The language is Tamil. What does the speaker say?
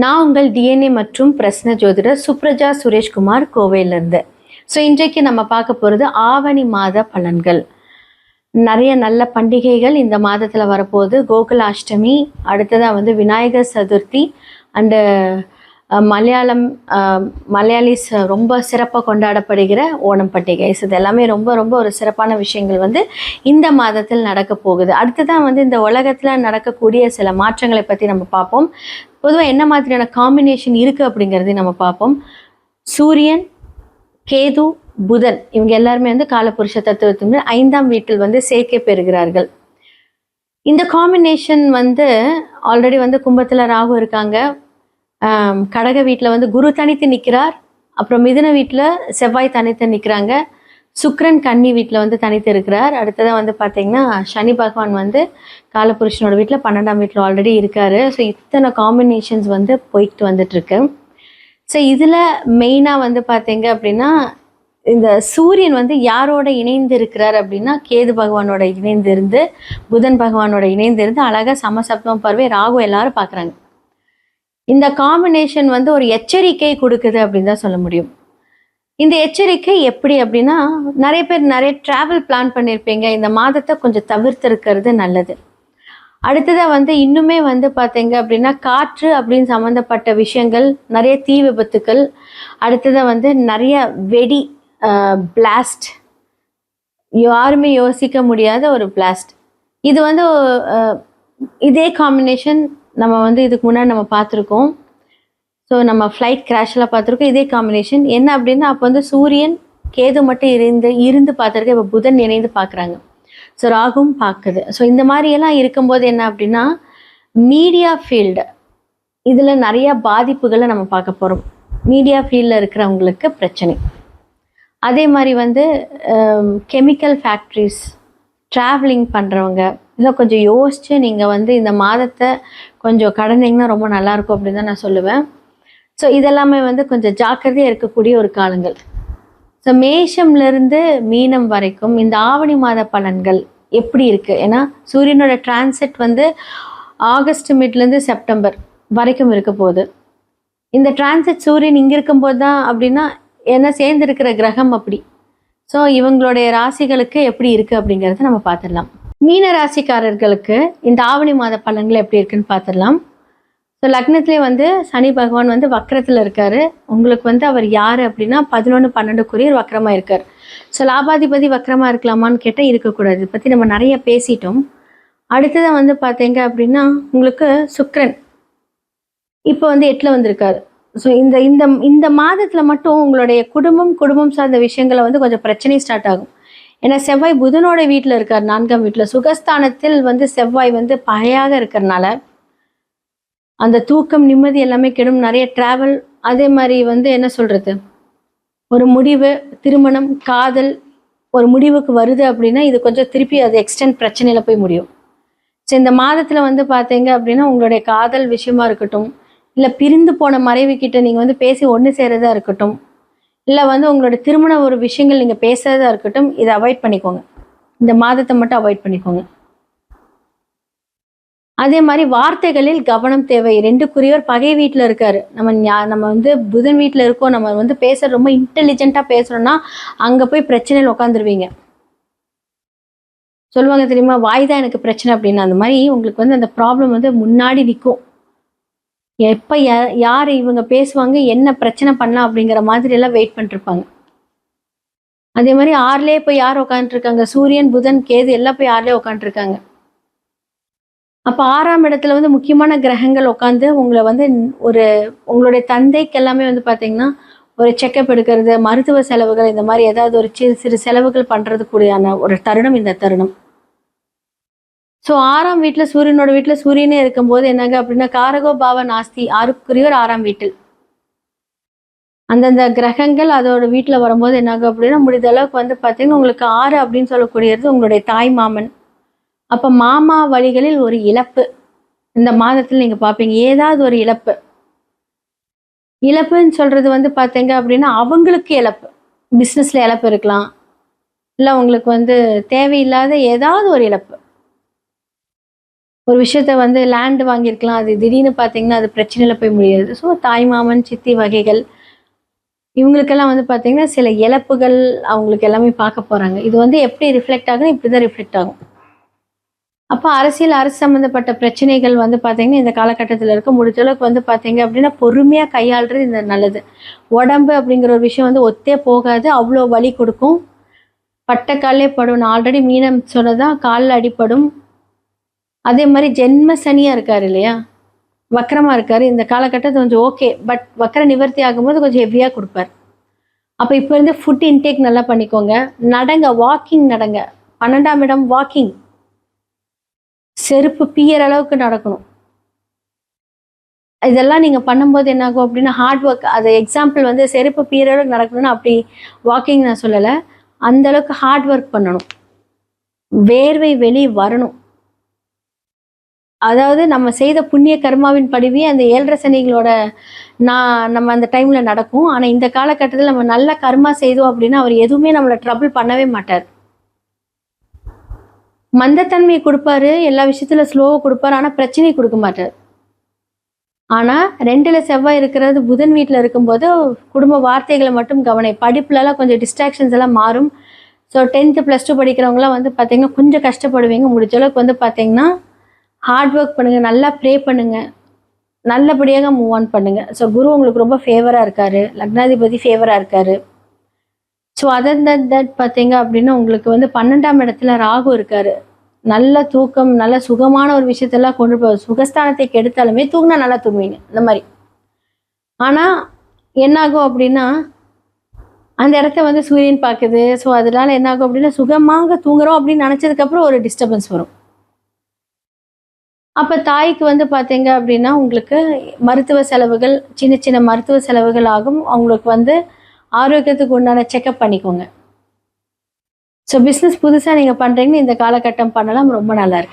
நான் உங்கள் டிஎன்ஏ மற்றும் பிரஸ்ன ஜோதிடர் சுப்ரஜா சுரேஷ்குமார் கோவையிலிருந்து. இன்றைக்கு நம்ம பார்க்க போகிறது ஆவணி மாத பலன்கள். நிறைய நல்ல பண்டிகைகள் இந்த மாதத்தில் வரப்போகுது. கோகுலாஷ்டமி, அடுத்ததாக விநாயகர் சதுர்த்தி அண்டு மலையாளிஸ் ரொம்ப சிறப்பாக கொண்டாடப்படுகிற ஓணம் பண்டிகை. இது எல்லாமே ரொம்ப ரொம்ப ஒரு சிறப்பான விஷயங்கள் இந்த மாதத்தில் நடக்க போகுது. அடுத்ததான் இந்த உலகத்தில் நடக்கக்கூடிய சில மாற்றங்களை பற்றி நம்ம பார்ப்போம். பொதுவாக என்ன மாதிரியான காம்பினேஷன் இருக்குது அப்படிங்கிறதையும் நம்ம பார்ப்போம். சூரியன், கேது, புதன் இவங்க எல்லாருமே காலபுருஷ தத்துவத்தின் 5ஆம் வீட்டில் சேர்க்கை பெறுகிறார்கள். இந்த காம்பினேஷன் ஆல்ரெடி கும்பத்தில் ராகு இருக்காங்க, கடக வீட்டில் குரு தனித்து நிற்கிறார், அப்புறம் மிதுன வீட்டில் செவ்வாய் தனித்து நிற்கிறாங்க, சுக்கிரன் கன்னி வீட்டில் தனித்து இருக்கிறார். அடுத்ததாக பார்த்தீங்கன்னா சனி பகவான் காலபுருஷனோட வீட்டில் 12ஆம் வீட்டில் ஆல்ரெடி இருக்கார். இத்தனை காம்பினேஷன்ஸ் போய்கிட்டு வந்துட்டுருக்கு. இதில் மெயினாக பார்த்தீங்க அப்படின்னா இந்த சூரியன் யாரோட இணைந்து இருக்கிறார் அப்படின்னா கேது பகவானோட இணைந்திருந்து, புதன் பகவானோட இணைந்திருந்து அழகாக சமசப்தம் பார்வை ராகு எல்லாரும் பார்க்குறாங்க. இந்த காம்பினேஷன் ஒரு எச்சரிக்கை கொடுக்குது அப்படின்னு தான் சொல்ல முடியும். இந்த எச்சரிக்கை எப்படி அப்படின்னா, நிறைய பேர் நிறைய ட்ராவல் பிளான் பண்ணியிருப்பீங்க. இந்த மாதத்தை கொஞ்சம் தவிர்த்திருக்கிறது நல்லது. அடுத்ததாக இன்னுமே பார்த்தீங்க அப்படின்னா காற்று அப்படின்னு சம்மந்தப்பட்ட விஷயங்கள், நிறைய தீ விபத்துக்கள், அடுத்ததாக நிறைய வெடி பிளாஸ்ட், யாருமே யோசிக்க முடியாத ஒரு பிளாஸ்ட். இது இதே காம்பினேஷன் நம்ம இதுக்கு முன்னாடி நம்ம பார்த்துருக்கோம். நம்ம ஃப்ளைட் கிராஷெலாம் பார்த்துருக்கோம். இதே காம்பினேஷன் என்ன அப்படின்னா, அப்போ சூரியன் கேது மட்டும் இருந்து பார்த்துருக்க, இப்போ புதன் இணைந்து பார்க்குறாங்க. ராகுவும் பார்க்குது. இந்த மாதிரியெல்லாம் இருக்கும்போது என்ன அப்படின்னா, மீடியா ஃபீல்டு இதில் நிறையா பாதிப்புகளை நம்ம பார்க்க போகிறோம். மீடியா ஃபீல்டில் இருக்கிறவங்களுக்கு பிரச்சனை. அதே மாதிரி கெமிக்கல் ஃபேக்ட்ரிஸ், ட்ராவலிங் பண்ணுறவங்க இதெல்லாம் கொஞ்சம் யோசித்து நீங்கள் இந்த மாதத்தை கொஞ்சம் கடந்தீங்கன்னா ரொம்ப நல்லாயிருக்கும் அப்படின்னு தான் நான் சொல்லுவேன். இதெல்லாமே கொஞ்சம் ஜாக்கிரதையாக இருக்கக்கூடிய ஒரு காலங்கள். மேஷம்லேருந்து மீனம் வரைக்கும் இந்த ஆவணி மாத பலன்கள் எப்படி இருக்குது? ஏன்னா சூரியனோட டிரான்சிட் ஆகஸ்ட் மிட்லேருந்து செப்டம்பர் வரைக்கும் இருக்க போகுது. இந்த டிரான்சிட் சூரியன் இங்கே இருக்கும்போது தான் அப்படின்னா ஏன்னா சேர்ந்துருக்கிற கிரகம் அப்படி. இவங்களுடைய ராசிகளுக்கு எப்படி இருக்குது அப்படிங்கிறத நம்ம பார்த்துடலாம். மீன ராசிக்காரர்களுக்கு இந்த ஆவணி மாத பலன்கள் எப்படி இருக்குன்னு பார்த்துடலாம். லக்னத்திலே சனி பகவான் வக்கரத்தில் இருக்கார். உங்களுக்கு அவர் யார் அப்படின்னா 11-12 வக்கரமாக இருக்கார். லாபாதிபதி வக்கரமாக இருக்கலாமான்னு கேட்டால் இருக்கக்கூடாது. இதை பற்றி நம்ம நிறைய பேசிட்டோம். அடுத்ததாக பார்த்தீங்க அப்படின்னா உங்களுக்கு சுக்கிரன் இப்போ 8ல் வந்திருக்காரு. இந்த இந்த இந்த மாதத்தில் மட்டும் உங்களுடைய குடும்பம் சார்ந்த விஷயங்களை கொஞ்சம் பிரச்சனை ஸ்டார்ட் ஆகும். ஏன்னா செவ்வாய் புதனோட வீட்டில் இருக்கார், 4ஆம் வீட்டில் சுகஸ்தானத்தில் செவ்வாய் பகையாக இருக்கிறனால அந்த தூக்கம், நிம்மதி எல்லாமே கெடும். நிறைய ட்ராவல், அதே மாதிரி என்ன சொல்கிறது, ஒரு முடிவு, திருமணம், காதல் ஒரு முடிவுக்கு வருது அப்படின்னா இது கொஞ்சம் திருப்பி அது எக்ஸ்டெண்ட் பிரச்சனையில் போய் முடியும். இந்த மாதத்தில் பார்த்தீங்க அப்படின்னா உங்களுடைய காதல் விஷயமா இருக்கட்டும், இல்லை பிரிந்து போன மறைவு கிட்ட நீங்கள் பேசி ஒன்று சேரதா இருக்கட்டும், இல்லை உங்களோட திருமண ஒரு விஷயங்கள் நீங்கள் பேசுறதா இருக்கட்டும், இதை அவாய்ட் பண்ணிக்கோங்க. இந்த மாதத்தை மட்டும் அவாய்ட் பண்ணிக்கோங்க. அதே மாதிரி வார்த்தைகளில் கவனம் தேவை. 2 பகை வீட்டில் இருக்காரு. நம்ம புதன் வீட்டில் இருக்கோம். நம்ம பேச ரொம்ப இன்டெலிஜென்ட்டாக பேசுகிறோன்னா அங்கே போய் பிரச்சனையில் உட்காந்துருவீங்க. சொல்லுவாங்க தெரியுமா, வாய் தான் எனக்கு பிரச்சனை அப்படின்னு. அந்த மாதிரி உங்களுக்கு அந்த ப்ராப்ளம் முன்னாடி நிற்கும். எப்போ யார் இவங்க பேசுவாங்க, என்ன பிரச்சனை பண்ணலாம் அப்படிங்கிற மாதிரி எல்லாம் வெயிட் பண்ணிருப்பாங்க. அதே மாதிரி 6லே போய் யார் உட்காந்துருக்காங்க, சூரியன், புதன், கேது எல்லாம் போய் 6லே உட்காந்துருக்காங்க. அப்போ 6ஆம் இடத்துல முக்கியமான கிரகங்கள் உட்காந்து உங்களை உங்களுடைய தந்தைக்கு எல்லாமே பார்த்தீங்கன்னா ஒரு செக்கப் எடுக்கிறது, மருத்துவ செலவுகள், இந்த மாதிரி ஏதாவது ஒரு சிறு செலவுகள் பண்ணுறது கூடியான ஒரு தருணம் இந்த தருணம். 6ஆம் வீட்டில் சூரியனோட வீட்டில் சூரியனே இருக்கும்போது என்னங்க அப்படின்னா காரகோ பாவ நாஸ்தி, 6ஆம் வீட்டில் அந்தந்த கிரகங்கள் அதோட வீட்டில் வரும்போது என்னாகும் அப்படின்னா முடிந்த அளவுக்கு பார்த்தீங்கன்னா உங்களுக்கு 6 அப்படின்னு சொல்லக்கூடியது உங்களுடைய தாய் மாமன். அப்போ மாமா வழிகளில் ஒரு இழப்பு இந்த மாதத்தில் நீங்கள் பார்ப்பீங்க. ஏதாவது ஒரு இழப்புன்னு சொல்கிறது பார்த்தீங்க அப்படின்னா அவங்களுக்கு இழப்பு, பிஸ்னஸில் இழப்பு இருக்கலாம், இல்லை உங்களுக்கு தேவையில்லாத ஏதாவது ஒரு இழப்பு. ஒரு விஷயத்த வந்து லேண்ட் வாங்கியிருக்கலாம், அது திடீர்னு பார்த்தீங்கன்னா அது பிரச்சனையில போய் முடியாது. ஸோ தாய் மாமன், சித்தி வகைகள் இவங்களுக்கெல்லாம் வந்து பார்த்தீங்கன்னா சில இழப்புகள் அவங்களுக்கு எல்லாமே பார்க்க போறாங்க. இது வந்து எப்படி ரிஃப்ளெக்ட் ஆகும்னா இப்படி தான் ரிஃப்ளெக்ட் ஆகும். அப்போ அரசு சம்மந்தப்பட்ட பிரச்சனைகள் வந்து பார்த்தீங்கன்னா இந்த காலகட்டத்தில் இருக்க முடிஞ்ச அளவுக்கு வந்து பார்த்தீங்க அப்படின்னா பொறுமையாக கையாளுறது இந்த நல்லது. உடம்பு அப்படிங்கிற ஒரு விஷயம் வந்து ஒத்தே போகாது, அவ்வளோ வலி கொடுக்கும். பட்ட கால்லே படும். நான் ஆல்ரெடி மீனம் சொன்னதான், காலில் அடிப்படும். அதே மாதிரி ஜென்ம சனியாக இருக்கார் இல்லையா, வக்கரமாக இருக்கார். இந்த காலகட்டத்தை கொஞ்சம் ஓகே, பட் வக்கர நிவர்த்தி ஆகும்போது கொஞ்சம் ஹெவியாக கொடுப்பார். அப்போ இப்போ இருந்து ஃபுட் இன்டேக் நல்லா பண்ணிக்கோங்க. நடங்க, வாக்கிங் நடங்க. 12ஆம் இடம் வாக்கிங். செருப்பு பிய்யற அளவுக்கு நடக்கணும். இதெல்லாம் நீங்கள் பண்ணும்போது என்னாகும் அப்படின்னா ஹார்ட் ஒர்க். அது எக்ஸாம்பிள் வந்து செருப்பு பிய்யற அளவுக்கு நடக்கணும்னா அப்படி வாக்கிங் நான் சொல்லலை. அந்த அளவுக்கு ஹார்ட் ஒர்க் பண்ணணும். வேர்வை வெளி வரணும். அதாவது நம்ம செய்த புண்ணிய கர்மாவின் படிவே அந்த 7.5 சனிகளோட நம்ம அந்த டைம்ல நடக்கும். ஆனா இந்த காலகட்டத்தில் நம்ம நல்ல கர்மா செய்தோம் அப்படின்னா அவர் எதுவுமே நம்மளை ட்ரபிள் பண்ணவே மாட்டார். மந்தத்தன்மையை கொடுப்பாரு, எல்லா விஷயத்துல ஸ்லோவை கொடுப்பாரு, ஆனா பிரச்சனை கொடுக்க மாட்டார். ஆனா 2ல செவ்வாய் இருக்கிறது புதன் வீட்டில் இருக்கும்போது குடும்ப வார்த்தைகளை மட்டும் படிப்புலலாம் கொஞ்சம் டிஸ்ட்ராக்ஷன்ஸ் எல்லாம் மாறும். ஸோ 10th +2 படிக்கிறவங்களாம் வந்து பார்த்தீங்கன்னா கொஞ்சம் கஷ்டப்படுவீங்க. முடிஞ்ச அளவுக்கு வந்து பார்த்தீங்கன்னா ஹார்ட் ஒர்க் பண்ணுங்க, நல்லா ப்ரே பண்ணுங்க, நல்லபடியாக மூவ் ஆன் பண்ணுங்க. ஸோ குரு உங்களுக்கு ரொம்ப ஃபேவராக இருக்காரு, லக்னாதிபதி ஃபேவராக இருக்காரு. ஸோ அதர் தட் பார்த்தீங்க அப்படின்னா உங்களுக்கு வந்து 12ஆம் இடத்துல ராகு இருக்காரு. நல்ல தூக்கம், நல்ல சுகமான ஒரு விஷயத்தெல்லாம் கொண்டு போய் சுகஸ்தானத்தை கெடுத்தாலுமே தூங்கினா நல்லா தூங்குவீங்க இந்த மாதிரி. ஆனால் என்னாகும் அப்படின்னா அந்த இடத்த வந்து சூரியன் பார்க்குது. ஸோ அதனால என்னாகும் அப்படின்னா சுகமாக தூங்குறோம் அப்படின்னு நினச்சதுக்கப்புறம் ஒரு டிஸ்டர்பன்ஸ் வரும். அப்போ தாய்க்கு வந்து பார்த்தீங்க அப்படின்னா உங்களுக்கு மருத்துவ செலவுகள், சின்ன சின்ன மருத்துவ செலவுகள் ஆகும். அவங்களுக்கு வந்து ஆரோக்கியத்துக்கு உண்டான செக்கப் பண்ணிக்கோங்க. ஸோ பிஸ்னஸ் புதுசாக நீங்கள் பண்ணுறீங்கன்னு இந்த காலகட்டம் பண்ணலாம், ரொம்ப நல்லா இருக்கு.